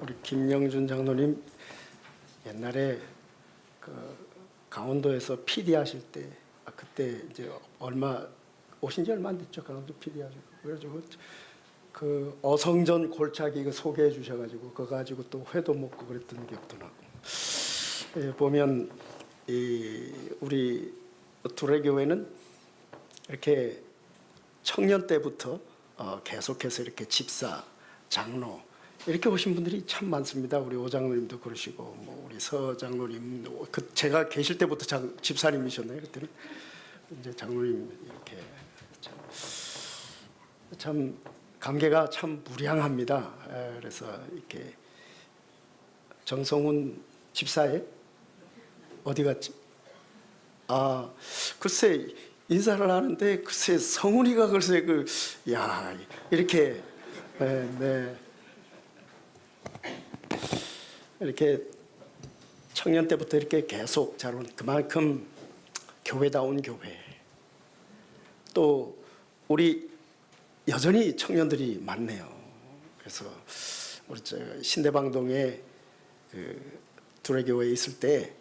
우리 김영준 장로님 옛날에 그 강원도에서 PD 하실 때 그때 이제 오신 지 얼마 안 됐죠. 강원도 PD 하시고 그래가지고 그 어성전 골짜기 그 소개해 주셔가지고 그거 가지고 또 회도 먹고 그랬던 기억도 나고. 보면 우리 두레교회는 이렇게 청년 때부터 계속해서 이렇게 집사, 장로 이렇게 오신 분들이 참 많습니다. 우리 오 장로님도 그러시고 뭐 우리 서 장로님, 제가 계실 때부터 집사님이셨나요? 그때는 이제 장로님 이렇게 참 관계가 참 무량합니다. 그래서 이렇게 정성훈 집사에 어디 갔지? 글쎄 인사를 하는데 글쎄 성훈이가 글쎄 이렇게 네. 이렇게 청년 때부터 이렇게 계속 자라온 그만큼 교회다운 교회. 또 우리 여전히 청년들이 많네요. 그래서 우리 신대방동에 그 두레교회에 있을 때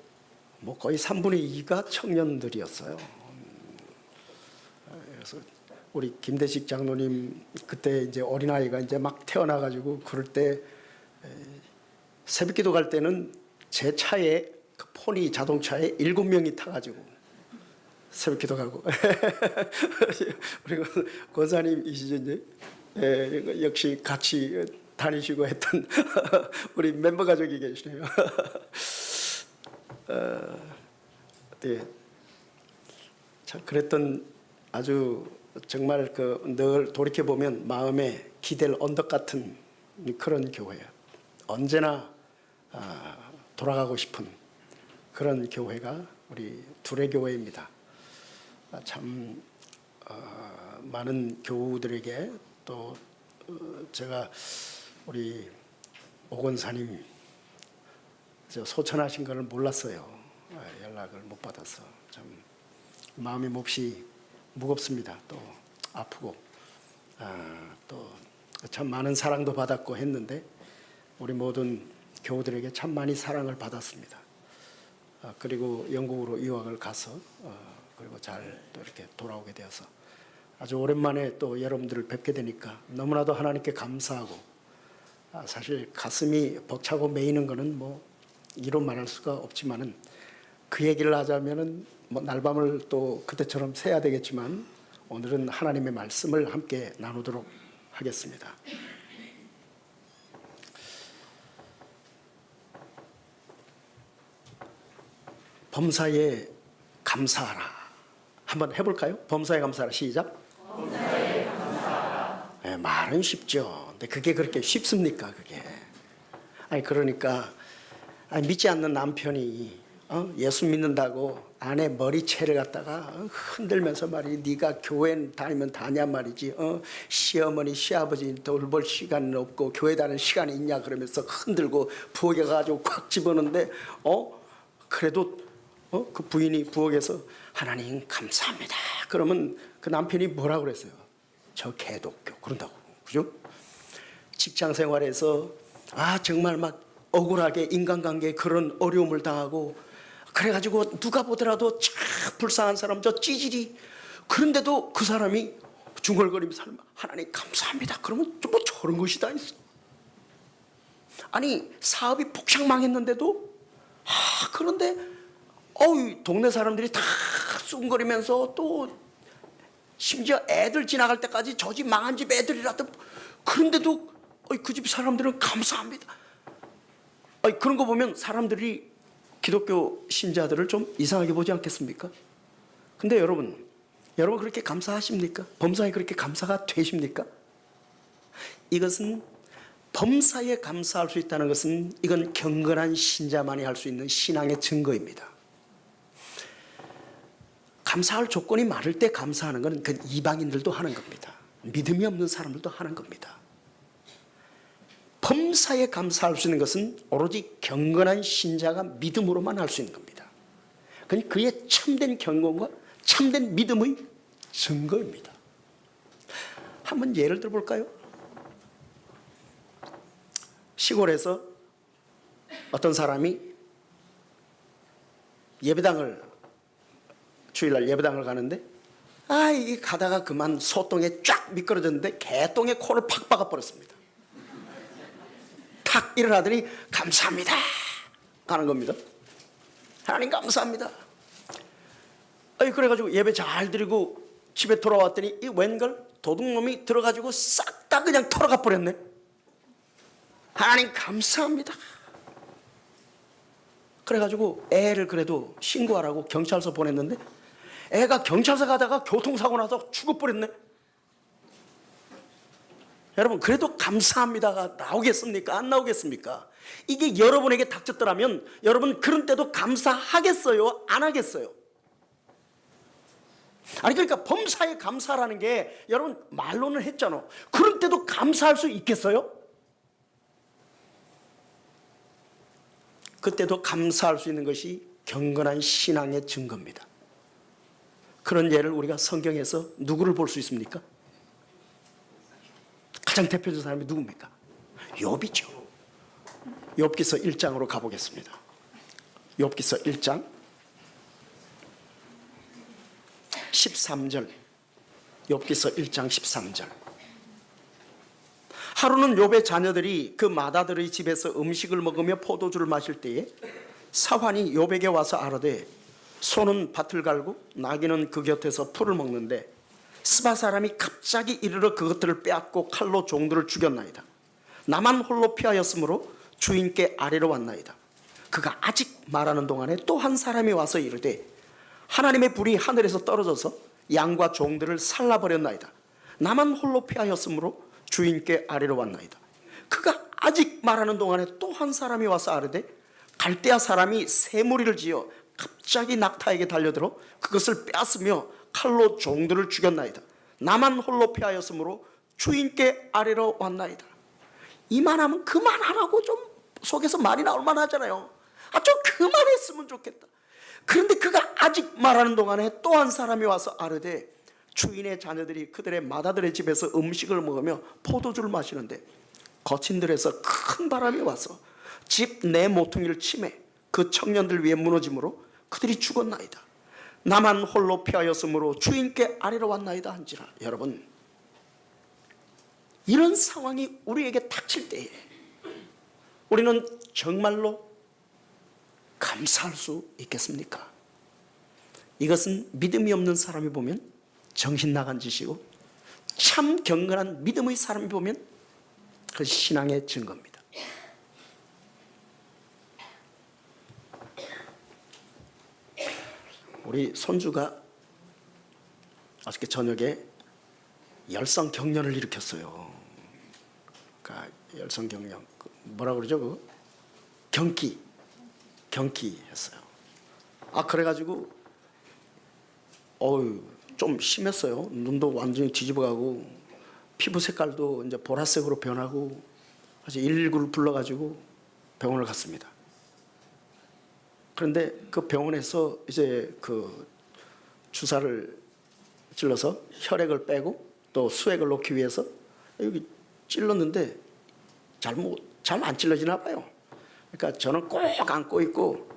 뭐 거의 3분의 2가 청년들이었어요. 그래서 우리 김대식 장로님 그때 이제 어린아이가 이제 막 태어나가지고 그럴 때 새벽기도 갈 때는 제 차에 그 포니 자동차에 7명이 타가지고 새벽기도 가고 그리고 권사님이시죠 이제 역시 같이 다니시고 했던 우리 멤버 가족이 계시네요. 네. 참 그랬던 아주 정말 늘 돌이켜 보면 마음에 기댈 언덕 같은 그런 교회야. 언제나 돌아가고 싶은 그런 교회가 우리 두레교회입니다. 참 많은 교우들에게 또 제가 우리 오 권사님 소천하신 것을 몰랐어요. 연락을 못 받아서 참 마음이 몹시 무겁습니다. 또 아프고 또 참 많은 사랑도 받았고 했는데 우리 모든 교우들에게 참 많이 사랑을 받았습니다. 그리고 영국으로 유학을 가서 그리고 잘 또 이렇게 돌아오게 되어서 아주 오랜만에 또 여러분들을 뵙게 되니까 너무나도 하나님께 감사하고 사실 가슴이 벅차고 메이는 것은 뭐 이로 말할 수가 없지만은 그 얘기를 하자면은 뭐 날밤을 또 그때처럼 새야 되겠지만 오늘은 하나님의 말씀을 함께 나누도록 하겠습니다. 범사에 감사하라. 한번 해볼까요? 범사에 감사하라. 시작. 범사에 감사하라. 네, 말은 쉽죠. 근데 그게 그렇게 쉽습니까? 그게. 그러니까 믿지 않는 남편이 예수 믿는다고 아내 머리채를 갖다가 흔들면서 말이지 네가 교회 다니면 다냐 말이지 시어머니 시아버지 돌볼 시간은 없고 교회 다니는 시간이 있냐 그러면서 흔들고 부엌에 가지고 꽉 집어넣는데 그래도 그 부인이 부엌에서 하나님 감사합니다 그러면 그 남편이 뭐라고 그랬어요? 저 개독교 그런다고. 그죠? 직장 생활에서 정말 막 억울하게 인간관계에 그런 어려움을 당하고 그래가지고 누가 보더라도 참 불쌍한 사람 저 찌질이 그런데도 그 사람이 중얼거리면서 하나님 감사합니다 그러면 뭐 저런 것이 다 있어. 아니 사업이 폭삭 망했는데도 그런데 동네 사람들이 다 쑥거리면서 또 심지어 애들 지나갈 때까지 저 집 망한 집 애들이라도 그런데도 그 집 사람들은 감사합니다. 그런 거 보면 사람들이 기독교 신자들을 좀 이상하게 보지 않겠습니까? 근데 여러분 그렇게 감사하십니까? 범사에 그렇게 감사가 되십니까? 이것은 범사에 감사할 수 있다는 것은 이건 경건한 신자만이 할 수 있는 신앙의 증거입니다. 감사할 조건이 많을 때 감사하는 것은 그 이방인들도 하는 겁니다. 믿음이 없는 사람들도 하는 겁니다. 범사에 감사할 수 있는 것은 오로지 경건한 신자가 믿음으로만 할 수 있는 겁니다. 그의 참된 경건과 참된 믿음의 증거입니다. 한번 예를 들어볼까요? 시골에서 어떤 사람이 주일날 예배당을 가는데 이게 가다가 그만 소똥에 쫙 미끄러졌는데 개똥에 코를 팍 박아버렸습니다. 탁 일어나더니 감사합니다 하는 겁니다. 하나님 감사합니다. 그래가지고 예배 잘 드리고 집에 돌아왔더니 이 웬걸 도둑놈이 들어가지고 싹 다 그냥 털어가 버렸네. 하나님 감사합니다. 그래가지고 애를 그래도 신고하라고 경찰서 보냈는데 애가 경찰서 가다가 교통사고 나서 죽어버렸네. 여러분, 그래도 감사합니다가 나오겠습니까? 안 나오겠습니까? 이게 여러분에게 닥쳤더라면 여러분 그런 때도 감사하겠어요? 안 하겠어요? 그러니까 범사에 감사라는 게 여러분 말로는 했잖아. 그럴 때도 감사할 수 있겠어요? 그때도 감사할 수 있는 것이 경건한 신앙의 증거입니다. 그런 예를 우리가 성경에서 누구를 볼 수 있습니까? 가장 대표적인 사람이 누굽니까? 욥이죠. 욥기서 1장으로 가보겠습니다. 욥기서 1장 13절. 욥기서 1장 13절. 하루는 욥의 자녀들이 그 마다들의 집에서 음식을 먹으며 포도주를 마실 때에 사환이 욥에게 와서 아뢰되 소는 밭을 갈고 나귀는 그 곁에서 풀을 먹는데 스바 사람이 갑자기 이르러 그것들을 빼앗고 칼로 종들을 죽였나이다. 나만 홀로 피하였으므로 주인께 아뢰러 왔나이다. 그가 아직 말하는 동안에 또 한 사람이 와서 이르되 하나님의 불이 하늘에서 떨어져서 양과 종들을 살라버렸나이다. 나만 홀로 피하였으므로 주인께 아뢰러 왔나이다. 그가 아직 말하는 동안에 또 한 사람이 와서 아뢰되 갈대아 사람이 새 무리를 지어 갑자기 낙타에게 달려들어 그것을 빼앗으며 칼로 종들을 죽였나이다. 나만 홀로 피하였으므로 주인께 아뢰러 왔나이다. 이만하면 그만하라고 좀 속에서 말이 나올 만하잖아요. 좀 그만했으면 좋겠다. 그런데 그가 아직 말하는 동안에 또 한 사람이 와서 아뢰되 주인의 자녀들이 그들의 마다들의 집에서 음식을 먹으며 포도주를 마시는데 거친 들에서 큰 바람이 와서 집 내 모퉁이를 치매 그 청년들 위에 무너짐으로 그들이 죽었나이다. 나만 홀로 피하였으므로 주인께 아뢰러 왔나이다 한지라. 여러분, 이런 상황이 우리에게 닥칠 때에 우리는 정말로 감사할 수 있겠습니까? 이것은 믿음이 없는 사람이 보면 정신 나간 짓이고 참 경건한 믿음의 사람이 보면 그 신앙의 증거입니다. 우리 손주가 어저께 저녁에 열성 경련을 일으켰어요. 그러니까 열성 경련 뭐라 그러죠? 그거? 경기 했어요. 그래가지고 좀 심했어요. 눈도 완전히 뒤집어가고 피부 색깔도 이제 보라색으로 변하고 그래서 119를 불러가지고 병원을 갔습니다. 그런데 그 병원에서 이제 그 주사를 찔러서 혈액을 빼고 또 수액을 놓기 위해서 여기 찔렀는데 잘 안 찔러지나 봐요. 그러니까 저는 꼭 안고 있고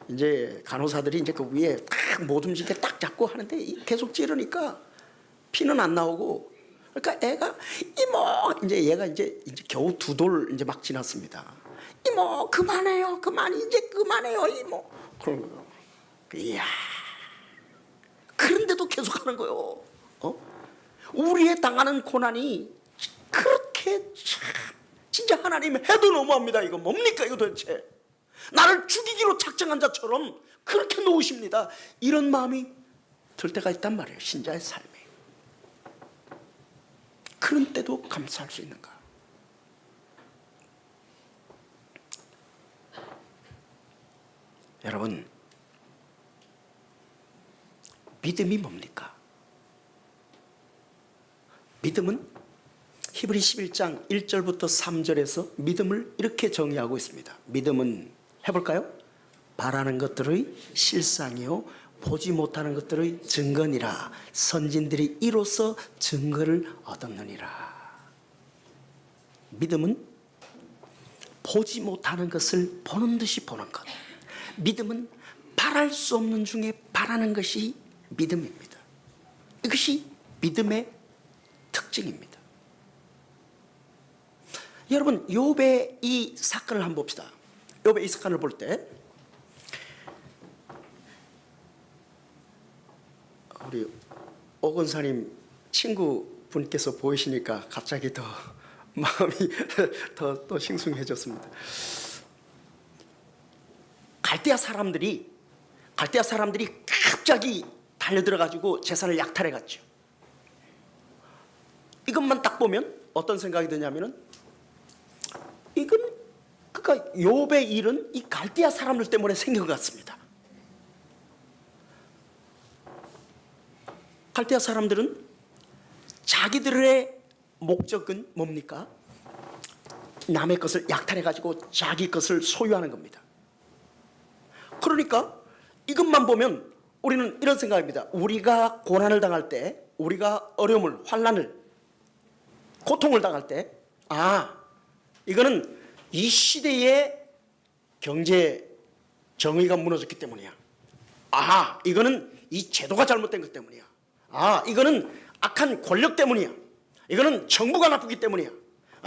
이제 간호사들이 이제 그 위에 딱 못 움직이게 딱 잡고 하는데 계속 찌르니까 피는 안 나오고 그러니까 애가 이모 이제 얘가 이제 겨우 2돌 이제 막 지났습니다. 이모 그만해요, 이제 그만해요 이모. 그런 거예요. 이야. 그런데도 계속 하는 거예요. 우리의 당하는 고난이 그렇게 진짜 하나님 해도 너무합니다. 이거 뭡니까 이거 도대체. 나를 죽이기로 작정한 자처럼 그렇게 놓으십니다. 이런 마음이 들 때가 있단 말이에요. 신자의 삶에. 그런 때도 감사할 수 있는가? 여러분, 믿음이 뭡니까? 믿음은 히브리 11장 1절부터 3절에서 믿음을 이렇게 정의하고 있습니다. 믿음은 해볼까요? 바라는 것들의 실상이요 보지 못하는 것들의 증거니라. 선진들이 이로써 증거를 얻었느니라. 믿음은 보지 못하는 것을 보는 듯이 보는 것. 믿음은 바랄 수 없는 중에 바라는 것이 믿음입니다. 이것이 믿음의 특징입니다. 여러분, 욥의 이 사건을 한번 봅시다. 욥의 이 사건을 볼 때 우리 오건사님 친구분께서 보이시니까 갑자기 더 마음이 더 싱숭해졌습니다. 갈대아 사람들이 갑자기 달려들어가지고 제사를 약탈해 갔죠. 이것만 딱 보면 어떤 생각이 드냐면은, 이건 그러니까 욥의 일은 이 갈대아 사람들 때문에 생긴 것 같습니다. 갈대아 사람들은 자기들의 목적은 뭡니까? 남의 것을 약탈해 가지고 자기 것을 소유하는 겁니다. 그러니까 이것만 보면 우리는 이런 생각입니다. 우리가 고난을 당할 때, 우리가 어려움을, 환난을, 고통을 당할 때, 이거는 이 시대의 경제 정의가 무너졌기 때문이야. 이거는 이 제도가 잘못된 것 때문이야. 이거는 악한 권력 때문이야. 이거는 정부가 나쁘기 때문이야.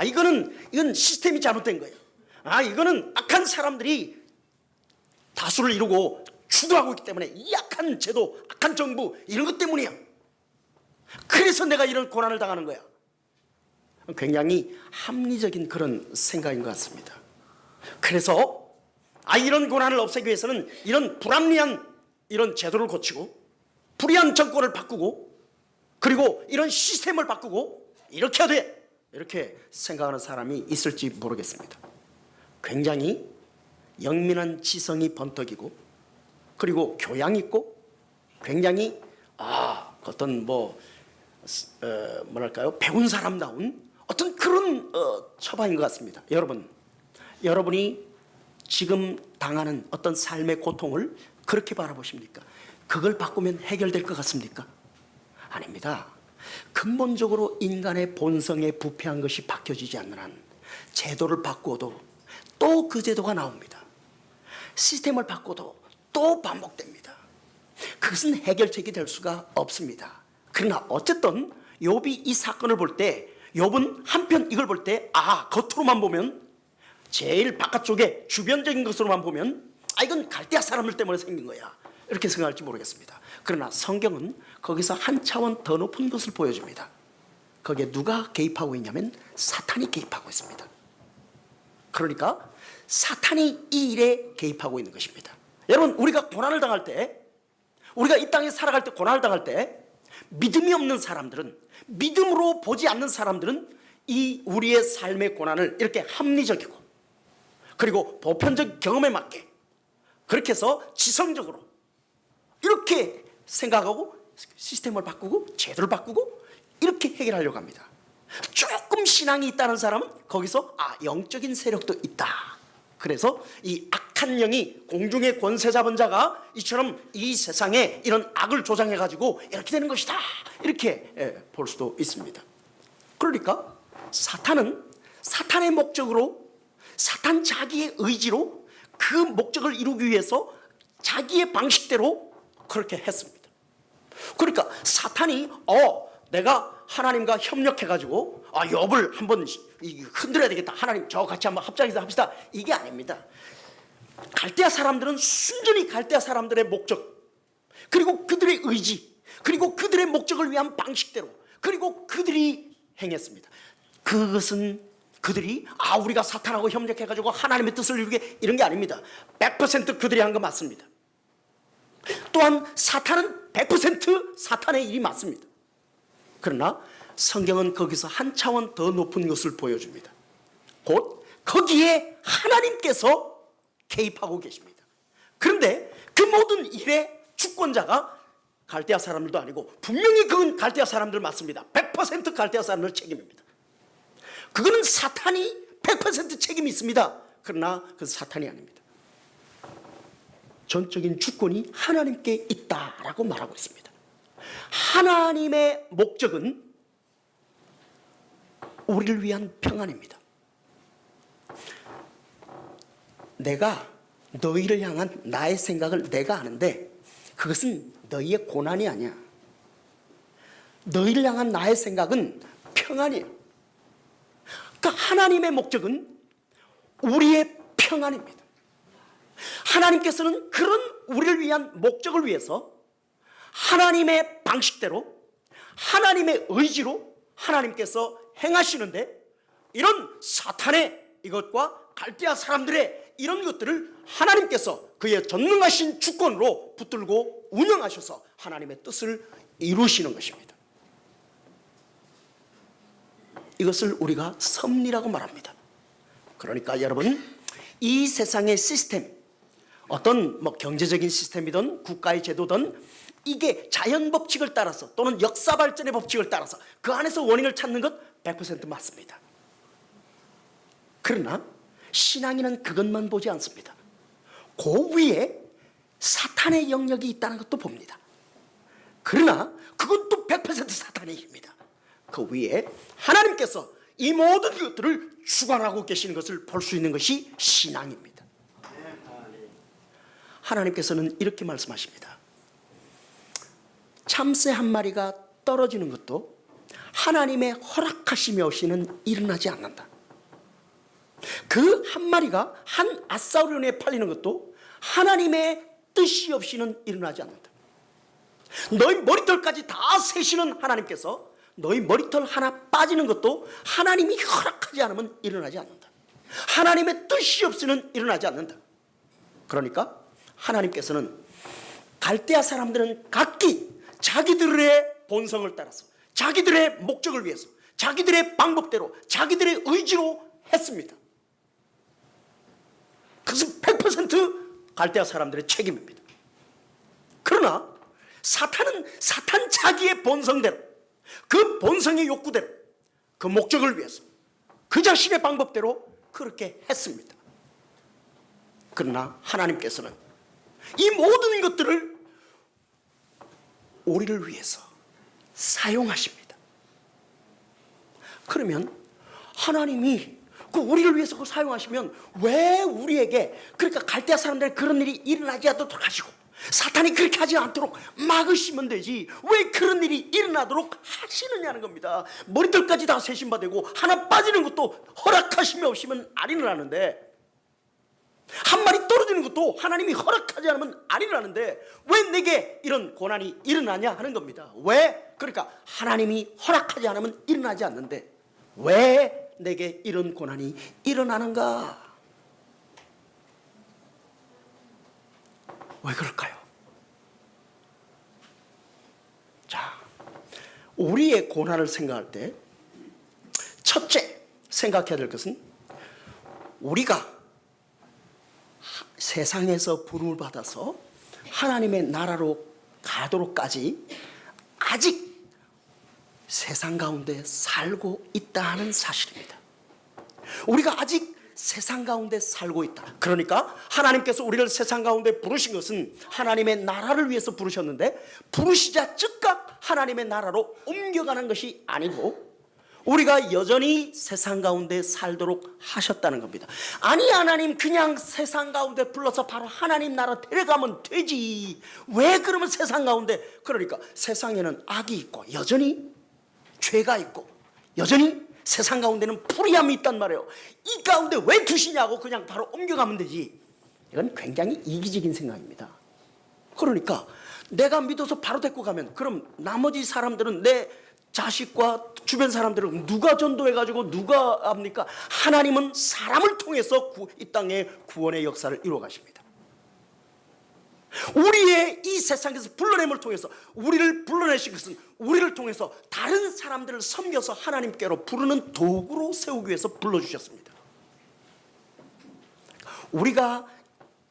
이건 시스템이 잘못된 거야. 이거는 악한 사람들이 다수를 이루고 주도하고 있기 때문에, 이 악한 제도, 악한 정부, 이런 것 때문이야. 그래서 내가 이런 고난을 당하는 거야. 굉장히 합리적인 그런 생각인 것 같습니다. 그래서 이런 고난을 없애기 위해서는 이런 불합리한 이런 제도를 고치고, 불의한 정권을 바꾸고, 그리고 이런 시스템을 바꾸고 이렇게 해야 돼, 이렇게 생각하는 사람이 있을지 모르겠습니다. 굉장히 영민한 지성이 번뜩이고, 그리고 교양 있고, 굉장히 어떤 뭐랄까요, 배운 사람다운 어떤 그런 처방인 것 같습니다. 여러분이 지금 당하는 어떤 삶의 고통을 그렇게 바라보십니까? 그걸 바꾸면 해결될 것 같습니까? 아닙니다. 근본적으로 인간의 본성에 부패한 것이 바뀌어지지 않는 한 제도를 바꾸어도 또 그 제도가 나옵니다. 시스템을 바꿔도 또 반복됩니다. 그것은 해결책이 될 수가 없습니다. 그러나 어쨌든 욥이 이 사건을 볼 때, 욥은 한편 이걸 볼 때 겉으로만 보면, 제일 바깥쪽에 주변적인 것으로만 보면 이건 갈대아 사람들 때문에 생긴 거야, 이렇게 생각할지 모르겠습니다. 그러나 성경은 거기서 한 차원 더 높은 것을 보여줍니다. 거기에 누가 개입하고 있냐면 사탄이 개입하고 있습니다. 그러니까 사탄이 이 일에 개입하고 있는 것입니다. 여러분, 우리가 고난을 당할 때, 우리가 이 땅에 살아갈 때 고난을 당할 때, 믿음이 없는 사람들은, 믿음으로 보지 않는 사람들은 이 우리의 삶의 고난을 이렇게 합리적이고, 그리고 보편적 경험에 맞게, 그렇게 해서 지성적으로 이렇게 생각하고 시스템을 바꾸고 제도를 바꾸고 이렇게 해결하려고 합니다. 조금 신앙이 있다는 사람은 거기서 영적인 세력도 있다, 그래서 이 악한 영이, 공중의 권세 잡은 자가 이처럼 이 세상에 이런 악을 조장해 가지고 이렇게 되는 것이다, 이렇게 볼 수도 있습니다. 그러니까 사탄은 사탄의 목적으로, 사탄 자기의 의지로 그 목적을 이루기 위해서 자기의 방식대로 그렇게 했습니다. 그러니까 사탄이 내가 하나님과 협력해가지고 욥을 한번 흔들어야 되겠다, 하나님 저 같이 한번 합작해서 합시다, 이게 아닙니다. 갈대아 사람들은 순전히 갈대아 사람들의 목적, 그리고 그들의 의지, 그리고 그들의 목적을 위한 방식대로, 그리고 그들이 행했습니다. 그것은 그들이 우리가 사탄하고 협력해가지고 하나님의 뜻을 이루게, 이런 게 아닙니다. 100% 그들이 한 거 맞습니다. 또한 사탄은 100% 사탄의 일이 맞습니다. 그러나 성경은 거기서 한 차원 더 높은 것을 보여줍니다. 곧 거기에 하나님께서 개입하고 계십니다. 그런데 그 모든 일의 주권자가 갈대아 사람들도 아니고, 분명히 그건 갈대아 사람들 맞습니다. 100% 갈대아 사람들 책임입니다. 그거는 사탄이 100% 책임이 있습니다. 그러나 그건 사탄이 아닙니다. 전적인 주권이 하나님께 있다라고 말하고 있습니다. 하나님의 목적은 우리를 위한 평안입니다. 내가 너희를 향한 나의 생각을 내가 아는데 그것은 너희의 고난이 아니야. 너희를 향한 나의 생각은 평안이에요. 그러니까 하나님의 목적은 우리의 평안입니다. 하나님께서는 그런 우리를 위한 목적을 위해서 하나님의 방식대로 하나님의 의지로 하나님께서 행하시는데 이런 사탄의 이것과 갈대아 사람들의 이런 것들을 하나님께서 그의 전능하신 주권으로 붙들고 운영하셔서 하나님의 뜻을 이루시는 것입니다. 이것을 우리가 섭리라고 말합니다. 그러니까 여러분, 이 세상의 시스템, 어떤 경제적인 시스템이든 국가의 제도든 이게 자연 법칙을 따라서 또는 역사 발전의 법칙을 따라서 그 안에서 원인을 찾는 것 100% 맞습니다. 그러나 신앙인은 그것만 보지 않습니다. 그 위에 사탄의 영역이 있다는 것도 봅니다. 그러나 그건 또 100% 사탄의 일입니다. 그 위에 하나님께서 이 모든 것들을 주관하고 계시는 것을 볼 수 있는 것이 신앙입니다. 하나님께서는 이렇게 말씀하십니다. 참새 한 마리가 떨어지는 것도 하나님의 허락하심이 없이는 일어나지 않는다. 그 한 마리가 한 아사르론에 팔리는 것도 하나님의 뜻이 없이는 일어나지 않는다. 너희 머리털까지 다 세시는 하나님께서 너희 머리털 하나 빠지는 것도 하나님이 허락하지 않으면 일어나지 않는다. 하나님의 뜻이 없이는 일어나지 않는다. 그러니까 하나님께서는 갈대아 사람들은 각기 자기들의 본성을 따라서 자기들의 목적을 위해서 자기들의 방법대로 자기들의 의지로 했습니다. 그것은 100% 갈대아 사람들의 책임입니다. 그러나 사탄은 사탄 자기의 본성대로 그 본성의 욕구대로 그 목적을 위해서 그 자신의 방법대로 그렇게 했습니다. 그러나 하나님께서는 이 모든 것들을 우리를 위해서 사용하십니다. 그러면 하나님이 우리를 위해서 그걸 사용하시면 왜 우리에게 그러니까 갈대아 사람들의 그런 일이 일어나지 않도록 하시고 사탄이 그렇게 하지 않도록 막으시면 되지 왜 그런 일이 일어나도록 하시느냐는 겁니다. 머리털까지 다 세심받고 하나 빠지는 것도 허락하심이 없으면 안 일어나는데 한 마리 떨어지는 것도 하나님이 허락하지 않으면 안 일어나는데 왜 내게 이런 고난이 일어나냐 하는 겁니다. 왜? 그러니까 하나님이 허락하지 않으면 일어나지 않는데 왜 내게 이런 고난이 일어나는가? 왜 그럴까요? 자, 우리의 고난을 생각할 때 첫째 생각해야 될 것은 우리가 세상에서 부름을 받아서 하나님의 나라로 가도록까지 아직 세상 가운데 살고 있다는 사실입니다. 우리가 아직 세상 가운데 살고 있다. 그러니까 하나님께서 우리를 세상 가운데 부르신 것은 하나님의 나라를 위해서 부르셨는데 부르시자 즉각 하나님의 나라로 옮겨가는 것이 아니고 우리가 여전히 세상 가운데 살도록 하셨다는 겁니다. 아니 하나님 그냥 세상 가운데 불러서 바로 하나님 나라 데려가면 되지 왜 그러면 세상 가운데 그러니까 세상에는 악이 있고 여전히 죄가 있고 여전히 세상 가운데는 불의함이 있단 말이에요. 이 가운데 왜 두시냐고 그냥 바로 옮겨가면 되지. 이건 굉장히 이기적인 생각입니다. 그러니까 내가 믿어서 바로 데리고 가면 그럼 나머지 사람들은 내 자식과 주변 사람들은 누가 전도해가지고 누가 합니까? 하나님은 사람을 통해서 이 땅에 구원의 역사를 이루어 가십니다. 우리의 이 세상에서 불러냄을 통해서 우리를 불러내신 것은 우리를 통해서 다른 사람들을 섬겨서 하나님께로 부르는 도구로 세우기 위해서 불러주셨습니다. 우리가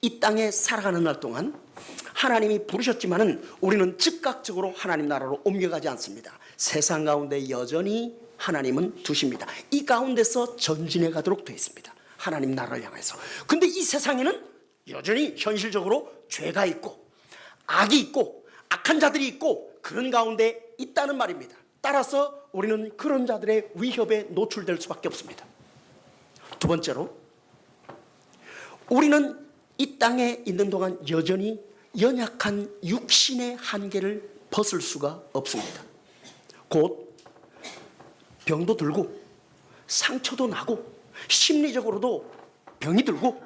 이 땅에 살아가는 날 동안 하나님이 부르셨지만은 우리는 즉각적으로 하나님 나라로 옮겨가지 않습니다. 세상 가운데 여전히 하나님은 두십니다. 이 가운데서 전진해 가도록 되어 있습니다. 하나님 나라를 향해서. 근데 이 세상에는 여전히 현실적으로 죄가 있고 악이 있고 악한 자들이 있고 그런 가운데 있다는 말입니다. 따라서 우리는 그런 자들의 위협에 노출될 수밖에 없습니다. 두 번째로 우리는 이 땅에 있는 동안 여전히 연약한 육신의 한계를 벗을 수가 없습니다. 곧 병도 들고 상처도 나고 심리적으로도 병이 들고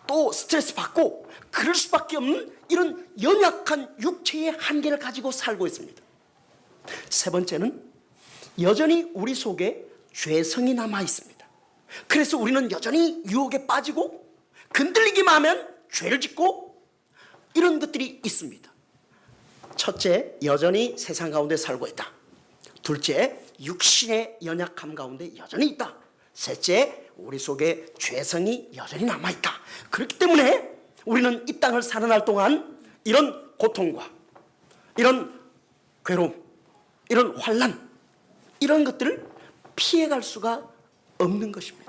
또 스트레스 받고 그럴 수밖에 없는 이런 연약한 육체의 한계를 가지고 살고 있습니다. 세 번째는 여전히 우리 속에 죄성이 남아 있습니다. 그래서 우리는 여전히 유혹에 빠지고 건들리기만 하면 죄를 짓고 이런 것들이 있습니다. 첫째, 여전히 세상 가운데 살고 있다. 둘째, 육신의 연약함 가운데 여전히 있다. 셋째, 우리 속에 죄성이 여전히 남아있다. 그렇기 때문에 우리는 이 땅을 사는 날 동안 이런 고통과 이런 괴로움, 이런 환난, 이런 것들을 피해갈 수가 없는 것입니다.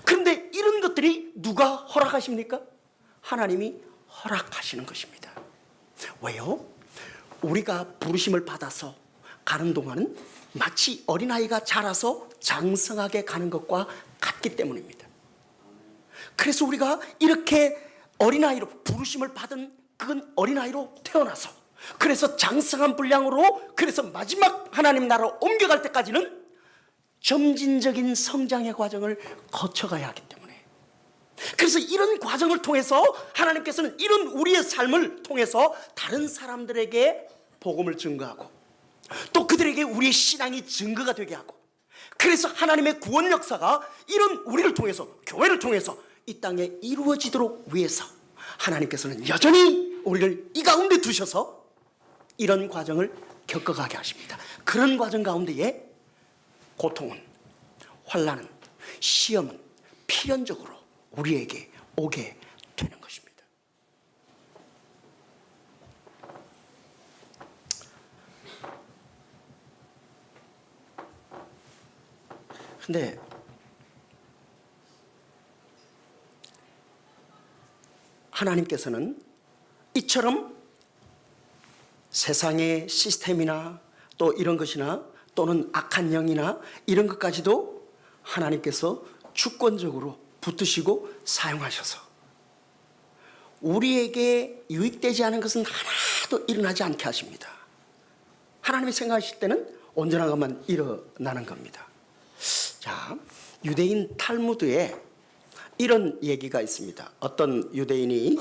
그런데 이런 것들이 누가 허락하십니까? 하나님이 허락하시는 것입니다. 왜요? 우리가 부르심을 받아서 가는 동안은 마치 어린아이가 자라서 장성하게 가는 것과 같기 때문입니다. 그래서 우리가 이렇게 어린아이로 부르심을 받은 그 어린아이로 태어나서 그래서 장성한 분량으로 그래서 마지막 하나님 나라로 옮겨갈 때까지는 점진적인 성장의 과정을 거쳐가야 하기 때문에 그래서 이런 과정을 통해서 하나님께서는 이런 우리의 삶을 통해서 다른 사람들에게 복음을 증거하고 또 그들에게 우리의 신앙이 증거가 되게 하고 그래서 하나님의 구원 역사가 이런 우리를 통해서 교회를 통해서 이 땅에 이루어지도록 위해서 하나님께서는 여전히 우리를 이 가운데 두셔서 이런 과정을 겪어가게 하십니다. 그런 과정 가운데에 고통은, 환난은, 시험은 필연적으로 우리에게 오게 되는 것입니다. 근데 하나님께서는 이처럼 세상의 시스템이나 또 이런 것이나 또는 악한 영이나 이런 것까지도 하나님께서 주권적으로 붙드시고 사용하셔서 우리에게 유익되지 않은 것은 하나도 일어나지 않게 하십니다. 하나님이 생각하실 때는 온전한 것만 일어나는 겁니다. 자, 유대인 탈무드에 이런 얘기가 있습니다. 어떤 유대인이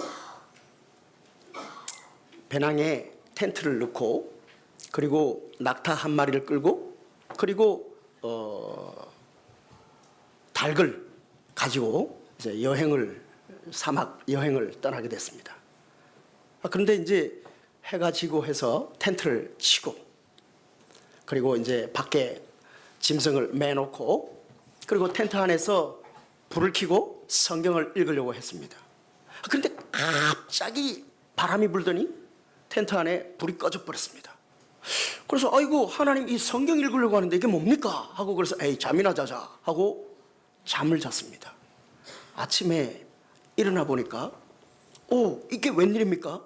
배낭에 텐트를 넣고 그리고 낙타 한 마리를 끌고 그리고 닭을 가지고 이제 사막 여행을 떠나게 됐습니다. 그런데 이제 해가 지고 해서 텐트를 치고 그리고 이제 밖에 짐승을 매놓고 그리고 텐트 안에서 불을 켜고 성경을 읽으려고 했습니다. 그런데 갑자기 바람이 불더니 텐트 안에 불이 꺼져 버렸습니다. 그래서 아이고 하나님 이 성경 읽으려고 하는데 이게 뭡니까? 하고 그래서 에이 잠이나 자자 하고 잠을 잤습니다. 아침에 일어나 보니까 이게 웬일입니까?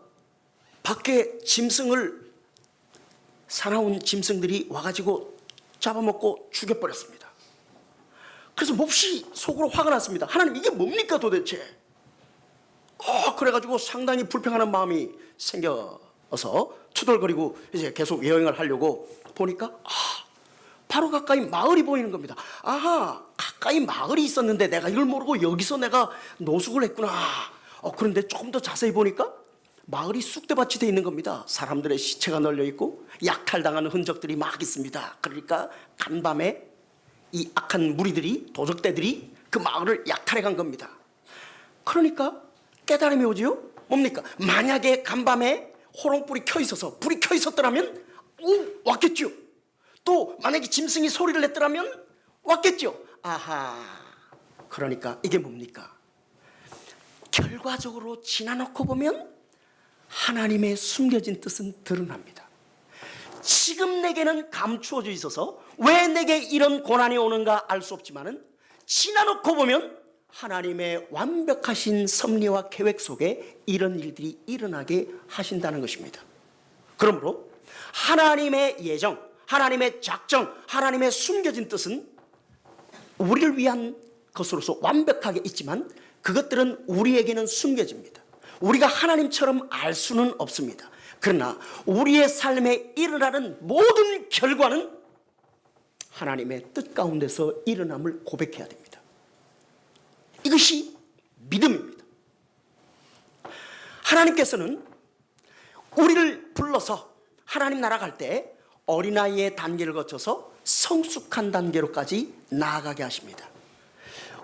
밖에 짐승을 사나운 짐승들이 와가지고 잡아먹고 죽여버렸습니다. 그래서 몹시 속으로 화가 났습니다. 하나님 이게 뭡니까 도대체? 그래가지고 상당히 불평하는 마음이 생겨서 투덜거리고 이제 계속 여행을 하려고 보니까 바로 가까이 마을이 보이는 겁니다. 가까이 마을이 있었는데 내가 이걸 모르고 여기서 내가 노숙을 했구나. 그런데 조금 더 자세히 보니까 마을이 쑥대밭이 돼 있는 겁니다. 사람들의 시체가 널려 있고 약탈당하는 흔적들이 막 있습니다. 그러니까 간밤에 이 악한 무리들이 도적대들이 그 마을을 약탈해 간 겁니다. 그러니까 깨달음이 오지요. 뭡니까? 만약에 간밤에 호롱불이 켜 있어서 불이 켜 있었더라면 왔겠죠. 또 만약에 짐승이 소리를 냈더라면 왔겠죠. 그러니까 이게 뭡니까? 결과적으로 지나놓고 보면 하나님의 숨겨진 뜻은 드러납니다. 지금 내게는 감추어져 있어서 왜 내게 이런 고난이 오는가 알 수 없지만은 지나놓고 보면 하나님의 완벽하신 섭리와 계획 속에 이런 일들이 일어나게 하신다는 것입니다. 그러므로 하나님의 예정, 하나님의 작정, 하나님의 숨겨진 뜻은 우리를 위한 것으로서 완벽하게 있지만 그것들은 우리에게는 숨겨집니다. 우리가 하나님처럼 알 수는 없습니다. 그러나 우리의 삶에 일어나는 모든 결과는 하나님의 뜻 가운데서 일어남을 고백해야 됩니다. 이것이 믿음입니다. 하나님께서는 우리를 불러서 하나님 나라 갈 때 어린아이의 단계를 거쳐서 성숙한 단계로까지 나아가게 하십니다.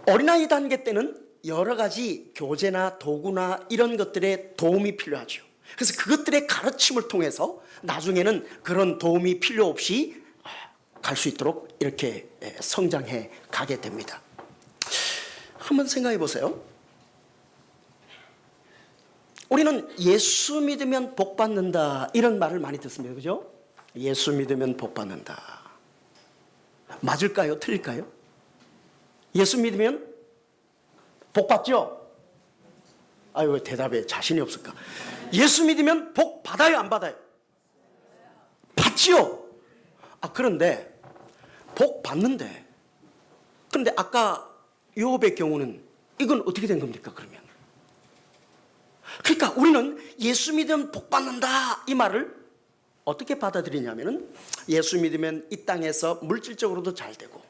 어린아이 단계 때는 여러 가지 교재나 도구나 이런 것들의 도움이 필요하죠. 그래서 그것들의 가르침을 통해서 나중에는 그런 도움이 필요 없이 갈 수 있도록 이렇게 성장해 가게 됩니다. 한번 생각해 보세요. 우리는 예수 믿으면 복 받는다 이런 말을 많이 듣습니다. 그죠? 예수 믿으면 복 받는다. 맞을까요? 틀릴까요? 예수 믿으면 복 받죠? 아유, 왜 대답에 자신이 없을까? 예수 믿으면 복 받아요, 안 받아요? 받지요? 그런데 복 받는데, 그런데 아까 요업의 경우는 이건 어떻게 된 겁니까, 그러면? 그러니까 우리는 예수 믿으면 복 받는다 이 말을 어떻게 받아들이냐면은, 예수 믿으면 이 땅에서 물질적으로도 잘 되고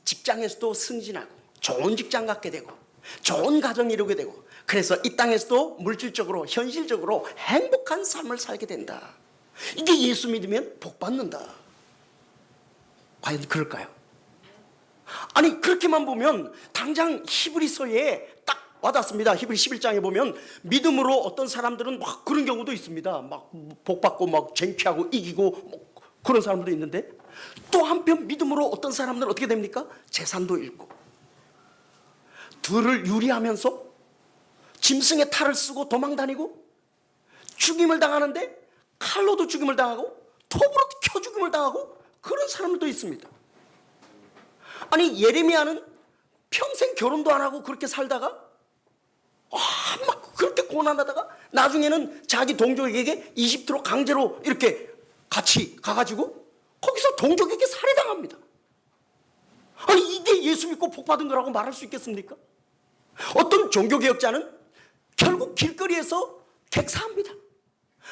직장에서도 승진하고 좋은 직장 갖게 되고 좋은 가정 이루게 되고, 그래서 이 땅에서도 물질적으로 현실적으로 행복한 삶을 살게 된다. 이게 예수 믿으면 복 받는다. 과연 그럴까요? 아니, 그렇게만 보면 당장 히브리서에 딱 와닿습니다. 히브리 11장에 보면 믿음으로 어떤 사람들은 막 그런 경우도 있습니다. 막 복받고 막 쟁취하고 이기고 뭐 그런 사람들도 있는데, 또 한편 믿음으로 어떤 사람들은 어떻게 됩니까? 재산도 잃고 들을 유리하면서 짐승의 탈을 쓰고 도망다니고 죽임을 당하는데 칼로도 죽임을 당하고 톱으로 켜 죽임을 당하고 그런 사람들도 있습니다. 아니, 예레미야는 평생 결혼도 안 하고 그렇게 살다가 막 그렇게 고난하다가 나중에는 자기 동족에게 이집트로 강제로 이렇게 같이 가가지고 거기서 동족에게 살해당합니다. 아니, 이게 예수 믿고 복 받은 거라고 말할 수 있겠습니까? 어떤 종교개혁자는 결국 길거리에서 객사합니다.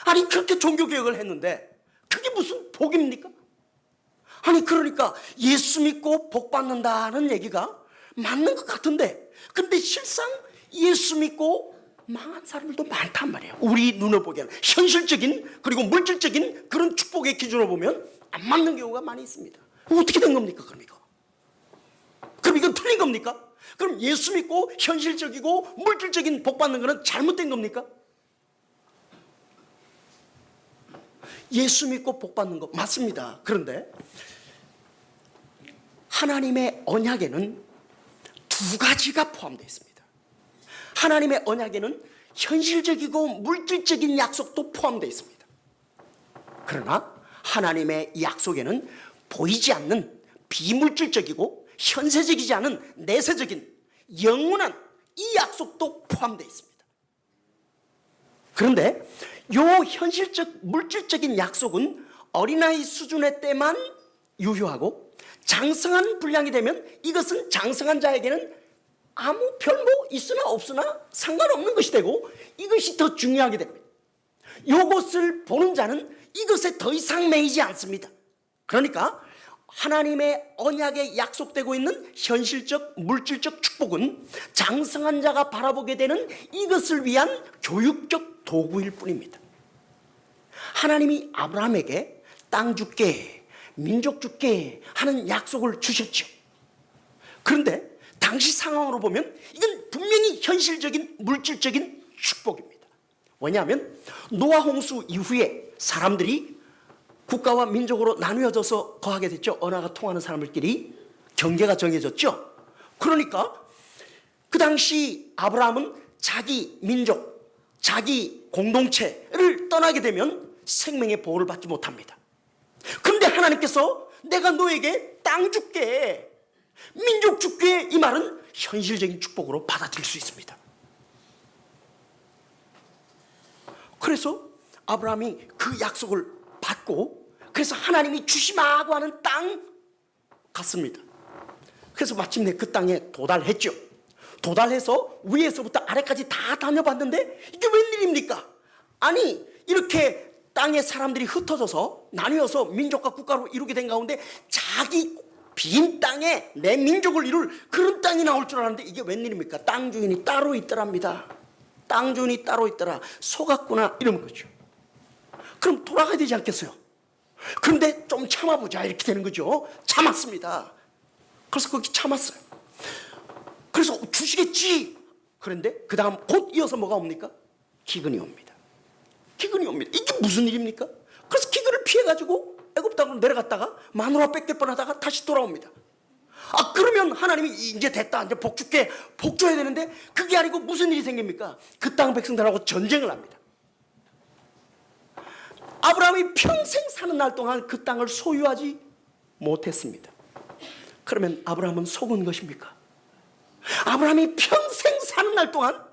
아니, 그렇게 종교개혁을 했는데 그게 무슨 복입니까? 아니, 그러니까 예수 믿고 복 받는다는 얘기가 맞는 것 같은데, 근데 실상 예수 믿고 망한 사람들도 많단 말이에요. 우리 눈으로 보기에는 현실적인 그리고 물질적인 그런 축복의 기준으로 보면 안 맞는 경우가 많이 있습니다. 어떻게 된 겁니까, 그럼 이거? 그럼 이건 틀린 겁니까? 그럼 예수 믿고 현실적이고 물질적인 복 받는 거는 잘못된 겁니까? 예수 믿고 복 받는 거 맞습니다. 그런데 하나님의 언약에는 두 가지가 포함되어 있습니다. 하나님의 언약에는 현실적이고 물질적인 약속도 포함되어 있습니다. 그러나 하나님의 약속에는 보이지 않는 비물질적이고 현세적이지 않은 내세적인 영원한 이 약속도 포함되어 있습니다. 그런데 이 현실적 물질적인 약속은 어린아이 수준의 때만 유효하고, 장성한 분량이 되면 이것은 장성한 자에게는 아무 별뭐 있으나 없으나 상관없는 것이 되고, 이것이 더 중요하게 됩니다. 이것을 보는 자는 이것에 더 이상 매이지 않습니다. 그러니까 하나님의 언약에 약속되고 있는 현실적 물질적 축복은 장성한 자가 바라보게 되는 이것을 위한 교육적 도구일 뿐입니다. 하나님이 아브라함에게 땅 줄게, 민족 줄게 하는 약속을 주셨죠. 그런데 당시 상황으로 보면 이건 분명히 현실적인 물질적인 축복입니다. 왜냐하면 노아 홍수 이후에 사람들이 국가와 민족으로 나누어져서 거하게 됐죠. 언어가 통하는 사람들끼리 경계가 정해졌죠. 그러니까 그 당시 아브라함은 자기 민족, 자기 공동체를 떠나게 되면 생명의 보호를 받지 못합니다. 그런데 하나님께서 내가 너에게 땅 줄게, 민족 줄게, 이 말은 현실적인 축복으로 받아들일 수 있습니다. 그래서 아브라함이 그 약속을 받고, 그래서 하나님이 주시마고 하는 땅 갔습니다. 그래서 마침내 그 땅에 도달했죠. 도달해서 위에서부터 아래까지 다 다녀봤는데 이게 웬일입니까? 아니 이렇게 땅에 사람들이 흩어져서 나뉘어서 민족과 국가로 이루게 된 가운데 자기 빈 땅에 내 민족을 이룰 그런 땅이 나올 줄 알았는데 이게 웬일입니까? 땅 주인이 따로 있더랍니다. 땅 주인이 따로 있더라. 속았구나 이러는 거죠. 그럼 돌아가야 되지 않겠어요? 그런데 좀 참아보자 이렇게 되는 거죠. 참았습니다. 그래서 거기 참았어요. 그래서 주시겠지. 그런데 그 다음 곧 이어서 뭐가 옵니까? 기근이 옵니다. 기근이 옵니다. 이게 무슨 일입니까? 그래서 기근을 피해가지고 애굽 땅으로 내려갔다가 마누라 뺏길 뻔하다가 다시 돌아옵니다. 그러면 하나님이 이제 됐다, 이제 복 줄게, 복 줘야 되는데 그게 아니고 무슨 일이 생깁니까? 그 땅 백성들하고 전쟁을 합니다. 아브라함이 평생 사는 날 동안 그 땅을 소유하지 못했습니다. 그러면 아브라함은 속은 것입니까? 아브라함이 평생 사는 날 동안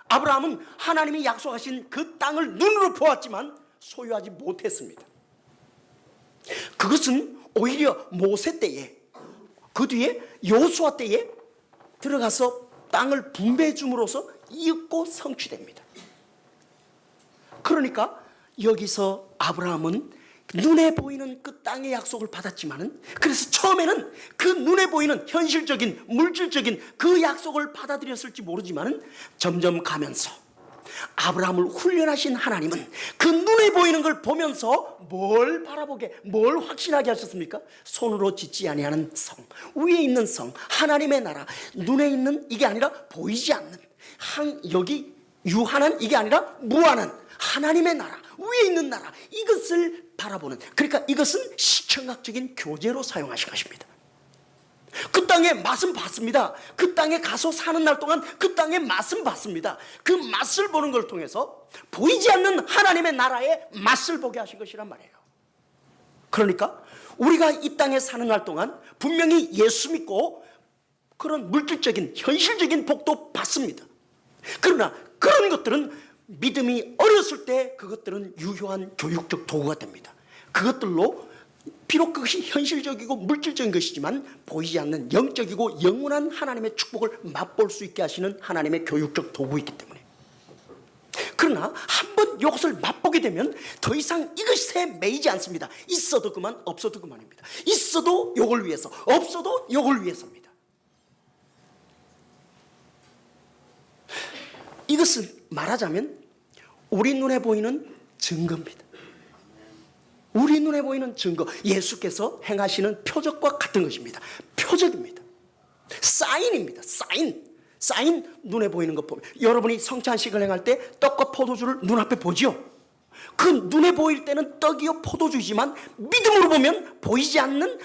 아브라함은 하나님이 약속하신 그 땅을 눈으로 보았지만 소유하지 못했습니다. 그것은 오히려 모세 때에, 그 뒤에 여호수아 때에 들어가서 땅을 분배해 줌으로써 이윽고 성취됩니다. 그러니까 여기서 아브라함은 눈에 보이는 그 땅의 약속을 받았지만은, 그래서 처음에는 그 눈에 보이는 현실적인 물질적인 그 약속을 받아들였을지 모르지만은 점점 가면서 아브라함을 훈련하신 하나님은 그 눈에 보이는 걸 보면서 뭘 바라보게, 뭘 확신하게 하셨습니까? 손으로 짓지 아니하는 성, 위에 있는 성, 하나님의 나라, 눈에 있는 이게 아니라 보이지 않는 여기 유한한 이게 아니라 무한한 하나님의 나라, 위에 있는 나라, 이것을 바라보는, 그러니까 이것은 시청학적인 교재로 사용하신 것입니다. 그 땅의 맛은 봤습니다. 그 땅에 가서 사는 날 동안 그 땅의 맛은 봤습니다. 그 맛을 보는 걸 통해서 보이지 않는 하나님의 나라의 맛을 보게 하신 것이란 말이에요. 그러니까 우리가 이 땅에 사는 날 동안 분명히 예수 믿고 그런 물질적인 현실적인 복도 받습니다. 그러나 그런 것들은 믿음이 어렸을 때 그것들은 유효한 교육적 도구가 됩니다. 그것들로 비록 그것이 현실적이고 물질적인 것이지만 보이지 않는 영적이고 영원한 하나님의 축복을 맛볼 수 있게 하시는 하나님의 교육적 도구이기 때문에, 그러나 한번 이것을 맛보게 되면 더 이상 이것에 매이지 않습니다. 있어도 그만, 없어도 그만입니다. 있어도 이걸 위해서, 없어도 이걸 위해서입니다. 이것은 말하자면 우리 눈에 보이는 증거입니다. 우리 눈에 보이는 증거, 예수께서 행하시는 표적과 같은 것입니다. 표적입니다. 사인입니다. 사인, 눈에 보이는 것 보면, 여러분이 성찬식을 행할 때 떡과 포도주를 눈앞에 보지요. 그 눈에 보일 때는 떡이요 포도주이지만 믿음으로 보면 보이지 않는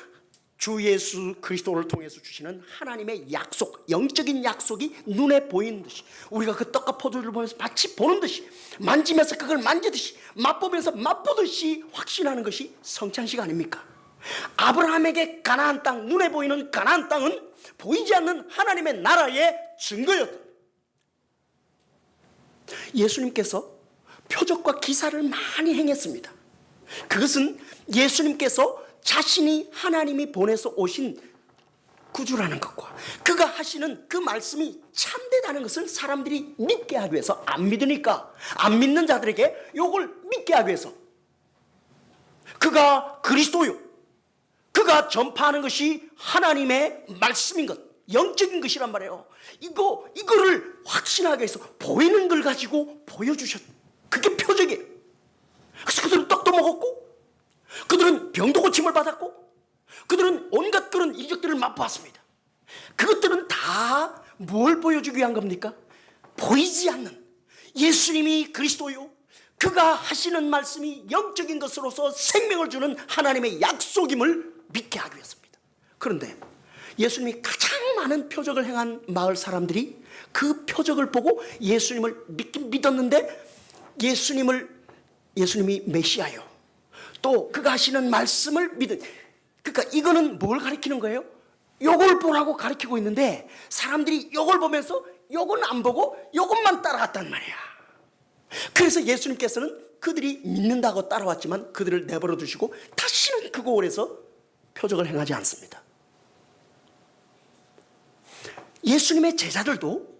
주 예수 그리스도를 통해서 주시는 하나님의 약속, 영적인 약속이 눈에 보이는 듯이, 우리가 그 떡과 포도주를 보면서 마치 보는 듯이, 만지면서 그걸 만지듯이, 맛보면서 맛보듯이 확신하는 것이 성찬식 아닙니까? 아브라함에게 가나안 땅, 눈에 보이는 가나안 땅은 보이지 않는 하나님의 나라의 증거였다. 예수님께서 표적과 기사를 많이 행했습니다. 그것은 예수님께서 자신이 하나님이 보내서 오신 구주라는 것과 그가 하시는 그 말씀이 참되다는 것을 사람들이 믿게 하기 위해서, 안 믿으니까 안 믿는 자들에게 이걸 믿게 하기 위해서, 그가 그리스도요, 그가 전파하는 것이 하나님의 말씀인 것, 영적인 것이란 말이에요. 이거를 확신하게 해서 보이는 걸 가지고 보여주셨. 그게 표적이에요. 그래서 그들은 떡도 먹었고, 그들은 병도 고침을 받았고, 그들은 온갖 그런 이적들을 맛보았습니다. 그것들은 다 뭘 보여주기 위한 겁니까? 보이지 않는 예수님이 그리스도요, 그가 하시는 말씀이 영적인 것으로서 생명을 주는 하나님의 약속임을 믿게 하기 위해서입니다. 그런데 예수님이 가장 많은 표적을 행한 마을 사람들이 그 표적을 보고 예수님을 믿긴 믿었는데, 예수님이 메시아요, 또 그가 하시는 말씀을 믿은, 그러니까 이거는 뭘 가리키는 거예요? 요걸 보라고 가리키고 있는데 사람들이 요걸 보면서 요건 안 보고 요것만 따라갔단 말이야. 그래서 예수님께서는 그들이 믿는다고 따라왔지만 그들을 내버려 두시고 다시는 그 고을에서 표적을 행하지 않습니다. 예수님의 제자들도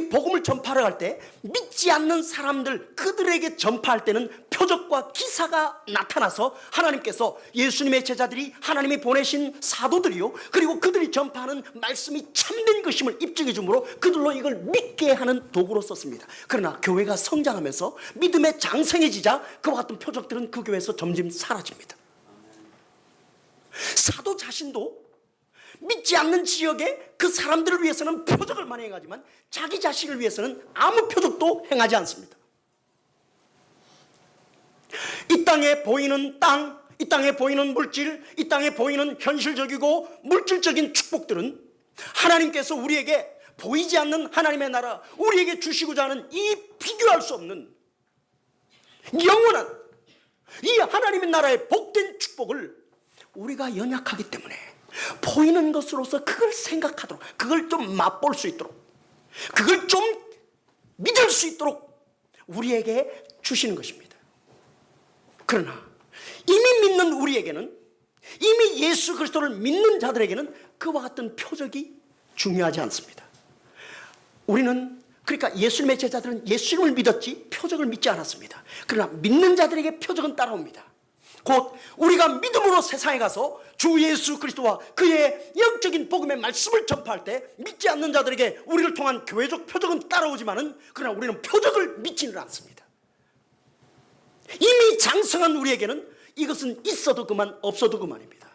이 복음을 전파하러 갈 때 믿지 않는 사람들 그들에게 전파할 때는 표적과 기사가 나타나서 하나님께서 예수님의 제자들이 하나님이 보내신 사도들이요, 그리고 그들이 전파하는 말씀이 참된 것임을 입증해 주므로 그들로 이걸 믿게 하는 도구로 썼습니다. 그러나 교회가 성장하면서 믿음의 장성해지자 그와 같은 표적들은 그 교회에서 점점 사라집니다. 사도 자신도 믿지 않는 지역에 그 사람들을 위해서는 표적을 많이 행하지만 자기 자신을 위해서는 아무 표적도 행하지 않습니다. 이 땅에 보이는 땅, 이 땅에 보이는 물질, 이 땅에 보이는 현실적이고 물질적인 축복들은 하나님께서 우리에게 보이지 않는 하나님의 나라, 우리에게 주시고자 하는 이 비교할 수 없는 영원한 이 하나님의 나라의 복된 축복을 우리가 연약하기 때문에 보이는 것으로서 그걸 생각하도록, 그걸 좀 맛볼 수 있도록, 그걸 좀 믿을 수 있도록 우리에게 주시는 것입니다. 그러나 이미 믿는 우리에게는, 이미 예수 그리스도를 믿는 자들에게는 그와 같은 표적이 중요하지 않습니다. 우리는, 그러니까 예수님의 제자들은 예수님을 믿었지 표적을 믿지 않았습니다. 그러나 믿는 자들에게 표적은 따라옵니다. 곧 우리가 믿음으로 세상에 가서 주 예수 그리스도와 그의 영적인 복음의 말씀을 전파할 때 믿지 않는 자들에게 우리를 통한 교회적 표적은 따라오지만은, 그러나 우리는 표적을 믿지는 않습니다. 이미 장성한 우리에게는 이것은 있어도 그만, 없어도 그만입니다.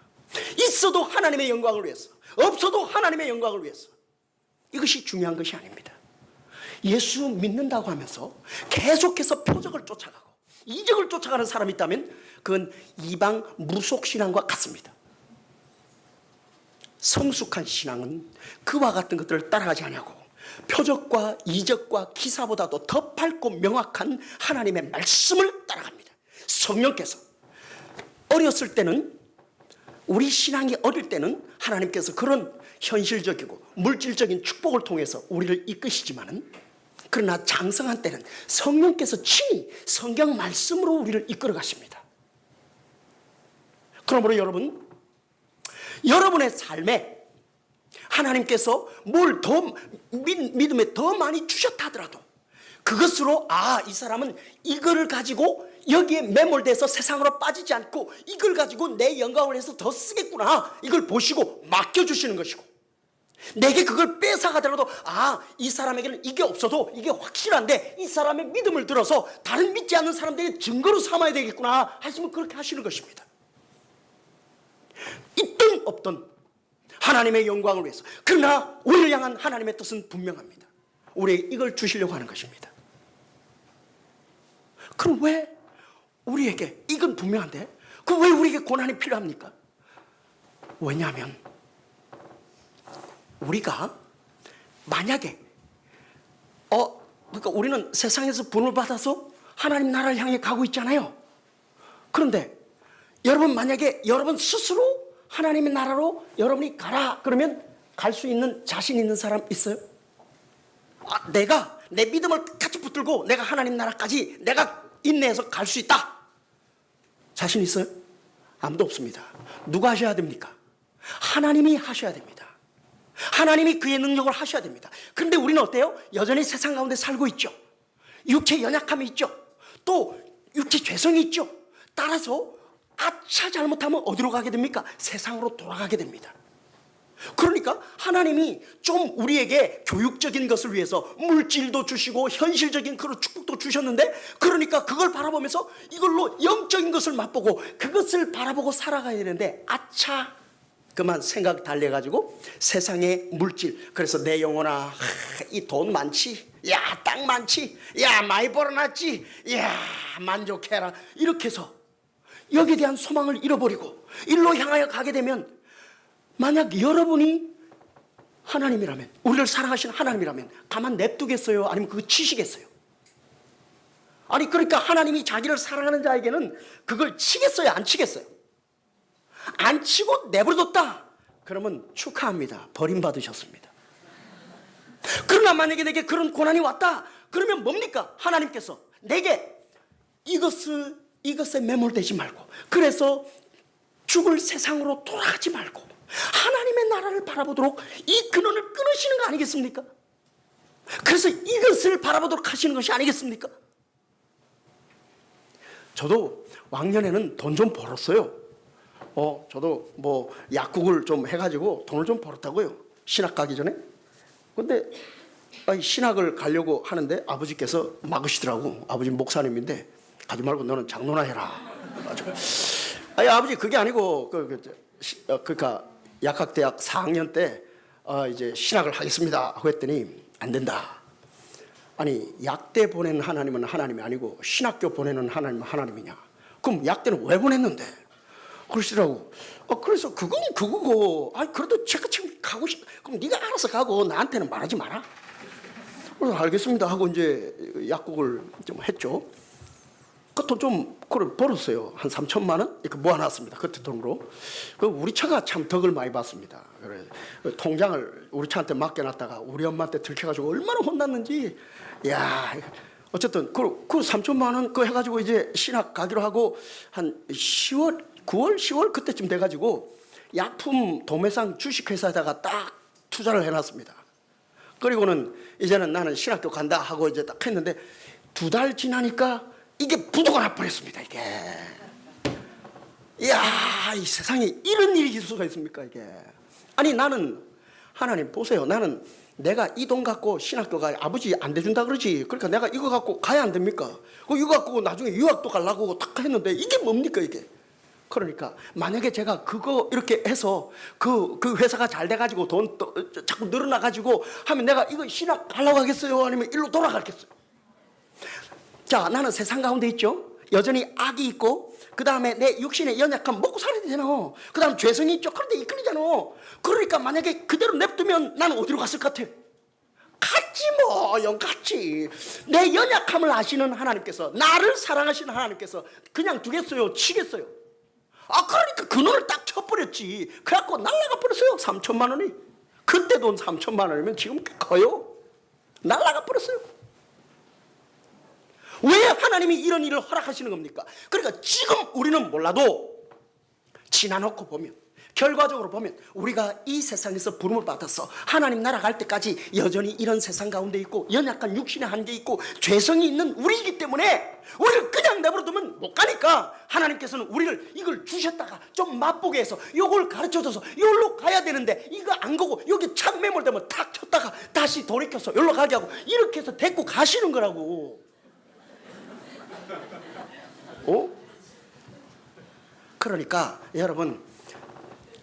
있어도 하나님의 영광을 위해서, 없어도 하나님의 영광을 위해서. 이것이 중요한 것이 아닙니다. 예수 믿는다고 하면서 계속해서 표적을 쫓아가고 이적을 쫓아가는 사람이 있다면 그건 이방 무속신앙과 같습니다. 성숙한 신앙은 그와 같은 것들을 따라가지 않냐고, 표적과 이적과 기사보다도 더 밝고 명확한 하나님의 말씀을 따라갑니다. 성령께서 어렸을 때는, 우리 신앙이 어릴 때는 하나님께서 그런 현실적이고 물질적인 축복을 통해서 우리를 이끄시지만은, 그러나 장성한 때는 성령께서 친히 성경 말씀으로 우리를 이끌어 가십니다. 그러므로 여러분, 여러분의 삶에 하나님께서 뭘 더 믿음에 더 많이 주셨다 하더라도 그것으로, 아, 이 사람은 이걸 가지고 여기에 매몰돼서 세상으로 빠지지 않고 이걸 가지고 내 영광을 해서 더 쓰겠구나, 이걸 보시고 맡겨주시는 것이고, 내게 그걸 뺏어가더라도, 아, 이 사람에게는 이게 없어도 이게 확실한데 이 사람의 믿음을 들어서 다른 믿지 않는 사람들에게 증거로 삼아야 되겠구나 하시면 그렇게 하시는 것입니다. 있든 없든 하나님의 영광을 위해서. 그러나 우리를 향한 하나님의 뜻은 분명합니다. 우리에게 이걸 주시려고 하는 것입니다. 그럼 왜 우리에게, 이건 분명한데 그 왜 우리에게 고난이 필요합니까? 왜냐하면 우리가 만약에 그러니까 우리는 세상에서 분을 받아서 하나님 나라를 향해 가고 있잖아요. 그런데 여러분, 만약에 여러분 스스로 하나님의 나라로 여러분이 가라 그러면 갈 수 있는 자신 있는 사람 있어요? 내가 내 믿음을 같이 붙들고 내가 하나님 나라까지 내가 인내해서 갈 수 있다, 자신 있어요? 아무도 없습니다. 누가 하셔야 됩니까? 하나님이 하셔야 됩니다. 하나님이 그의 능력을 하셔야 됩니다. 그런데 우리는 어때요? 여전히 세상 가운데 살고 있죠. 육체 연약함이 있죠. 또 육체 죄성이 있죠. 따라서 아차 잘못하면 어디로 가게 됩니까? 세상으로 돌아가게 됩니다. 그러니까 하나님이 좀 우리에게 교육적인 것을 위해서 물질도 주시고 현실적인 그런 축복도 주셨는데, 그러니까 그걸 바라보면서 이걸로 영적인 것을 맛보고 그것을 바라보고 살아가야 되는데, 아차 그만 생각 달래가지고 세상의 물질, 그래서 내 영혼아, 이 돈 많지, 야, 땅 많지, 야, 많이 벌어놨지, 야, 만족해라, 이렇게 해서 여기에 대한 소망을 잃어버리고 일로 향하여 가게 되면, 만약 여러분이 하나님이라면, 우리를 사랑하시는 하나님이라면 가만 냅두겠어요? 아니면 그거 치시겠어요? 아니, 그러니까 하나님이 자기를 사랑하는 자에게는 그걸 치겠어요? 안 치겠어요? 안 치고 내버려뒀다 그러면 축하합니다, 버림받으셨습니다. 그러나 만약에 내게 그런 고난이 왔다 그러면 뭡니까? 하나님께서 내게 이것에 매몰되지 말고, 그래서 죽을 세상으로 돌아가지 말고 하나님의 나라를 바라보도록 이 근원을 끊으시는 거 아니겠습니까? 그래서 이것을 바라보도록 하시는 것이 아니겠습니까? 저도 왕년에는 돈 좀 벌었어요. 저도 뭐 약국을 좀 해가지고 돈을 좀 벌었다고요. 신학 가기 전에. 근데 신학을 가려고 하는데 아버지께서 막으시더라고. 아버지 목사님인데 가지 말고 너는 장로나 해라. 아버지 그게 아니고 그러니까 약학대학 4학년 때 이제 신학을 하겠습니다 하고 했더니 안 된다. 아니 약대 보내는 하나님은 하나님이 아니고 신학교 보내는 하나님은 하나님이냐? 그럼 약대는 왜 보냈는데? 그러시더라고. 그래서 그건 그거고. 그래도 제가 지금 가고 싶. 그럼 네가 알아서 가고 나한테는 말하지 마라. 그래서 알겠습니다 하고 이제 약국을 좀 했죠. 그 돈 좀 벌었어요. 한 3천만 원 이렇게 모아놨습니다. 그때 돈으로. 우리 차가 참 덕을 많이 받습니다. 그래 통장을 우리 차한테 맡겨놨다가 우리 엄마한테 들켜가지고 얼마나 혼났는지. 야, 어쨌든 그 3천만 원 그 해가지고 이제 신학 가기로 하고 한 10월, 9월, 10월 그때쯤 돼가지고 약품 도매상 주식회사에다가 딱 투자를 해놨습니다. 그리고는 이제는 나는 신학교 간다 하고 이제 딱 했는데 2달 지나니까 이게 부도가 나버렸습니다. 이게. 이야, 이 세상에 이런 일이 있을 수가 있습니까 이게. 아니 나는 하나님 보세요. 나는 내가 이 돈 갖고 신학교가 아버지 안 대준다 그러지. 그러니까 내가 이거 갖고 가야 안 됩니까? 이거 갖고 나중에 유학도 가려고 탁 했는데 이게 뭡니까 이게. 그러니까 만약에 제가 그거 이렇게 해서 그 회사가 잘 돼가지고 돈 자꾸 늘어나가지고 하면 내가 이거 신학 하려고 하겠어요? 아니면 일로 돌아가겠어요? 자, 나는 세상 가운데 있죠. 여전히 악이 있고 그 다음에 내 육신의 연약함 먹고 살아야 되잖아. 그 다음 죄성이 있죠. 그런데 이끌리잖아. 그러니까 만약에 그대로 냅두면 나는 어디로 갔을 것 같아? 갔지 뭐. 영 갔지. 내 연약함을 아시는 하나님께서, 나를 사랑하시는 하나님께서 그냥 두겠어요? 치겠어요? 그러니까 그 돈을 딱 쳐버렸지. 그래갖고 날라가 버렸어요. 3천만 원이. 그때 돈 3천만 원이면 지금 꽤 커요. 날라가 버렸어요. 왜 하나님이 이런 일을 허락하시는 겁니까? 그러니까 지금 우리는 몰라도 지나놓고 보면, 결과적으로 보면 우리가 이 세상에서 부름을 받아서 하나님 나라 갈 때까지 여전히 이런 세상 가운데 있고 연약한 육신의 한계 있고 죄성이 있는 우리이기 때문에 우리를 그냥 내버려두면 못 가니까 하나님께서는 우리를 이걸 주셨다가 좀 맛보게 해서 이걸 가르쳐줘서 여기로 가야 되는데 이거 안 가고 여기 착 매몰되면 탁 쳤다가 다시 돌이켜서 여기로 가게 하고 이렇게 해서 데리고 가시는 거라고. 그러니까 여러분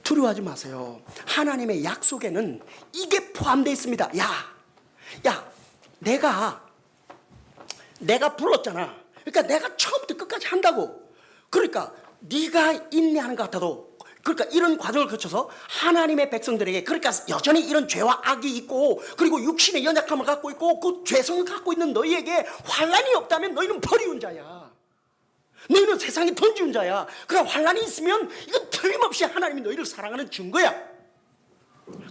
두려워하지 마세요. 하나님의 약속에는 이게 포함되어 있습니다. 야, 내가 불렀잖아. 그러니까 내가 처음부터 끝까지 한다고. 그러니까 네가 인내하는 것 같아도, 그러니까 이런 과정을 거쳐서 하나님의 백성들에게, 그러니까 여전히 이런 죄와 악이 있고 그리고 육신의 연약함을 갖고 있고 그 죄성을 갖고 있는 너희에게 환난이 없다면 너희는 버리운 자야. 너희는 세상에 던지운 자야. 그러나 환난이 있으면 이건 틀림없이 하나님이 너희를 사랑하는 증거야.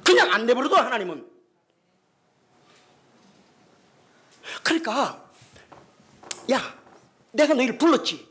그냥 안 내버려둬 하나님은. 그러니까 야, 내가 너희를 불렀지.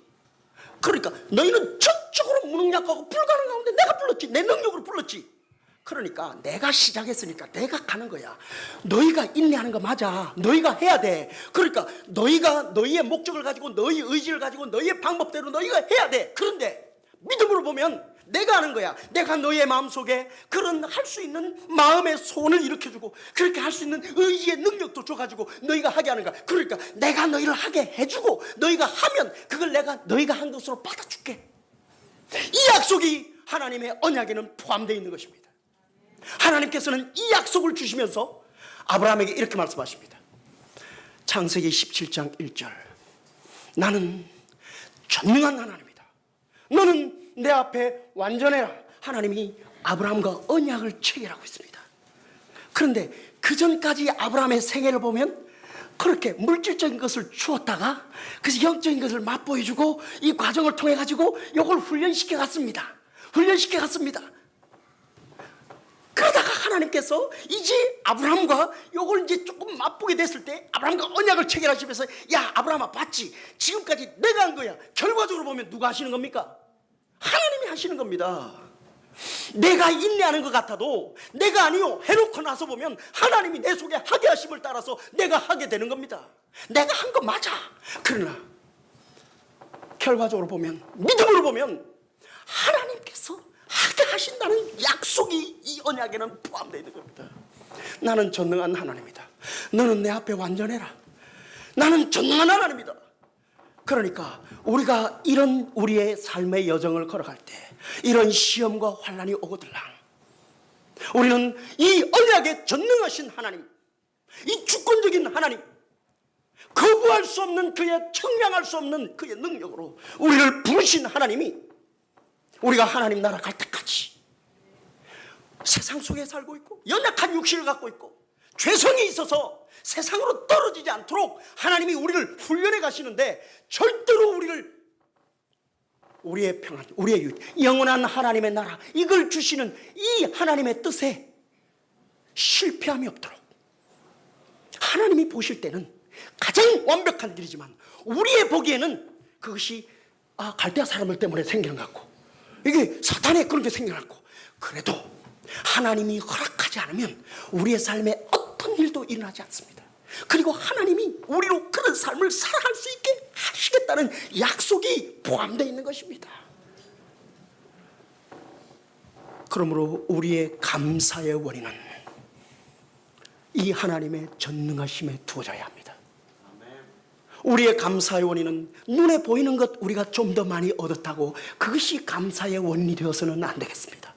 그러니까 너희는 전적으로 무능력하고 불가능한 가운데 내가 불렀지. 내 능력으로 불렀지. 그러니까 내가 시작했으니까 내가 가는 거야. 너희가 인내하는 거 맞아. 너희가 해야 돼. 그러니까 너희가 너희의 목적을 가지고 너희 의지를 가지고 너희의 방법대로 너희가 해야 돼. 그런데 믿음으로 보면 내가 하는 거야. 내가 너희의 마음속에 그런 할 수 있는 마음의 소원을 일으켜주고 그렇게 할 수 있는 의지의 능력도 줘가지고 너희가 하게 하는 거야. 그러니까 내가 너희를 하게 해주고 너희가 하면 그걸 내가 너희가 한 것으로 받아줄게. 이 약속이 하나님의 언약에는 포함되어 있는 것입니다. 하나님께서는 이 약속을 주시면서 아브라함에게 이렇게 말씀하십니다. 창세기 17장 1절. 나는 전능한 하나님이다. 너는 내 앞에 완전해라. 하나님이 아브라함과 언약을 체결하고 있습니다. 그런데 그 전까지 아브라함의 생애를 보면 그렇게 물질적인 것을 주었다가 그래서 영적인 것을 맛보여주고 이 과정을 통해 가지고 이걸 훈련시켜 갔습니다. 그러다가 하나님께서 이제 아브라함과 요걸 이제 조금 맛보게 됐을 때 아브라함과 언약을 체결하시면서 야 아브라함아 봤지? 지금까지 내가 한 거야. 결과적으로 보면 누가 하시는 겁니까? 하나님이 하시는 겁니다. 내가 인내하는 것 같아도 내가 아니요 해놓고 나서 보면 하나님이 내 속에 하게 하심을 따라서 내가 하게 되는 겁니다. 내가 한 거 맞아. 그러나 결과적으로 보면, 믿음으로 보면 하나님께서 하게 하신다는 약속이 이 언약에는 포함되어 있는 겁니다. 나는 전능한 하나님이다. 너는 내 앞에 완전해라. 나는 전능한 하나님이다. 그러니까 우리가 이런 우리의 삶의 여정을 걸어갈 때, 이런 시험과 환난이 오거들랑 우리는 이 언약에 전능하신 하나님, 이 주권적인 하나님, 거부할 수 없는 그의, 청량할 수 없는 그의 능력으로 우리를 부르신 하나님이 우리가 하나님 나라 갈 때까지 세상 속에 살고 있고 연약한 육신을 갖고 있고 죄성이 있어서 세상으로 떨어지지 않도록 하나님이 우리를 훈련해 가시는데, 절대로 우리의 평안, 우리의 유익, 영원한 하나님의 나라, 이걸 주시는 이 하나님의 뜻에 실패함이 없도록 하나님이 보실 때는 가장 완벽한 길이지만 우리의 보기에는 그것이 갈대아 사람들 때문에 생기는 것 같고, 이게 사탄의 그런 게 생기는 것 같고, 그래도 하나님이 허락하지 않으면 우리의 삶에 어떤 일도 일어나지 않습니다. 그리고 하나님이 우리로 그런 삶을 살아갈 수 있게 하시겠다는 약속이 포함되어 있는 것입니다. 그러므로 우리의 감사의 원인은 이 하나님의 전능하심에 두어져야 합니다. 우리의 감사의 원인은 눈에 보이는 것 우리가 좀 더 많이 얻었다고 그것이 감사의 원인이 되어서는 안 되겠습니다.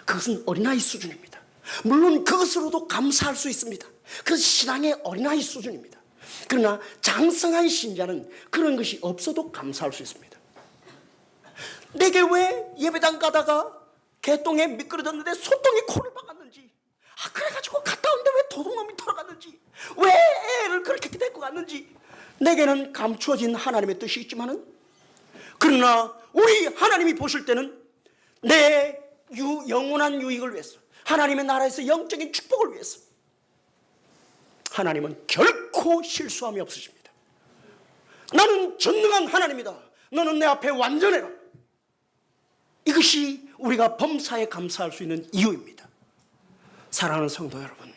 그것은 어린아이 수준입니다. 물론 그것으로도 감사할 수 있습니다. 그것은 신앙의 어린아이 수준입니다. 그러나 장성한 신자는 그런 것이 없어도 감사할 수 있습니다. 내게 왜 예배당 가다가 개똥에 미끄러졌는데 소똥이 코를 박았는지, 그래가지고 갔다 오는데 왜 도둑놈이 털어갔는지, 왜 애를 그렇게 데리고 갔는지 내게는 감추어진 하나님의 뜻이 있지만은, 그러나 우리 하나님이 보실 때는 내 영원한 유익을 위해서, 하나님의 나라에서 영적인 축복을 위해서 하나님은 결코 실수함이 없으십니다. 나는 전능한 하나님이다. 너는 내 앞에 완전해라. 이것이 우리가 범사에 감사할 수 있는 이유입니다. 사랑하는 성도 여러분,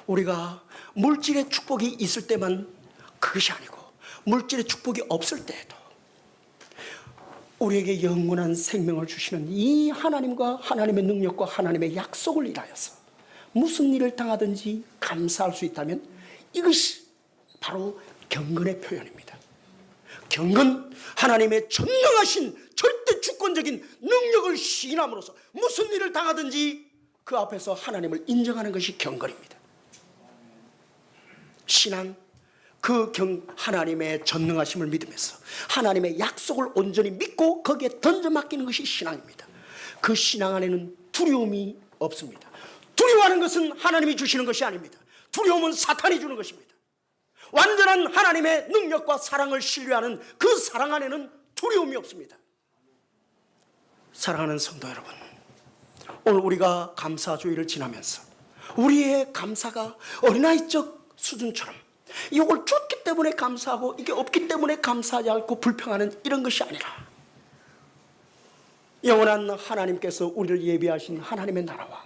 우리가 물질의 축복이 있을 때만 그것이 아니고 물질의 축복이 없을 때에도 우리에게 영원한 생명을 주시는 이 하나님과 하나님의 능력과 하나님의 약속을 인하여서 무슨 일을 당하든지 감사할 수 있다면 이것이 바로 경건의 표현입니다. 경건, 하나님의 전능하신 절대 주권적인 능력을 시인함으로써 무슨 일을 당하든지 그 앞에서 하나님을 인정하는 것이 경건입니다. 신앙, 하나님의 전능하심을 믿으면서 하나님의 약속을 온전히 믿고 거기에 던져 맡기는 것이 신앙입니다. 그 신앙 안에는 두려움이 없습니다. 두려워하는 것은 하나님이 주시는 것이 아닙니다. 두려움은 사탄이 주는 것입니다. 완전한 하나님의 능력과 사랑을 신뢰하는 그 사랑 안에는 두려움이 없습니다. 사랑하는 성도 여러분, 오늘 우리가 감사주일을 지나면서 우리의 감사가 어린아이적 수준처럼 이걸 줬기 때문에 감사하고 이게 없기 때문에 감사하지 않고 불평하는 이런 것이 아니라, 영원한 하나님께서 우리를 예비하신 하나님의 나라와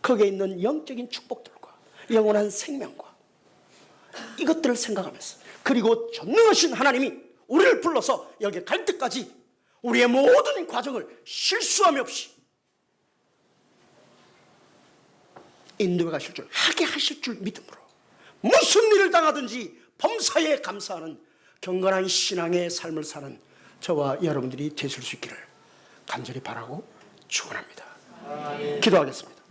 거기에 있는 영적인 축복들과 영원한 생명과 이것들을 생각하면서, 그리고 전능하신 하나님이 우리를 불러서 여기 갈 때까지 우리의 모든 과정을 실수함이 없이 인도해 가실 줄, 하게 하실 줄 믿음으로 무슨 일을 당하든지 범사에 감사하는 경건한 신앙의 삶을 사는 저와 여러분들이 되실 수 있기를 간절히 바라고 축원합니다. 기도하겠습니다.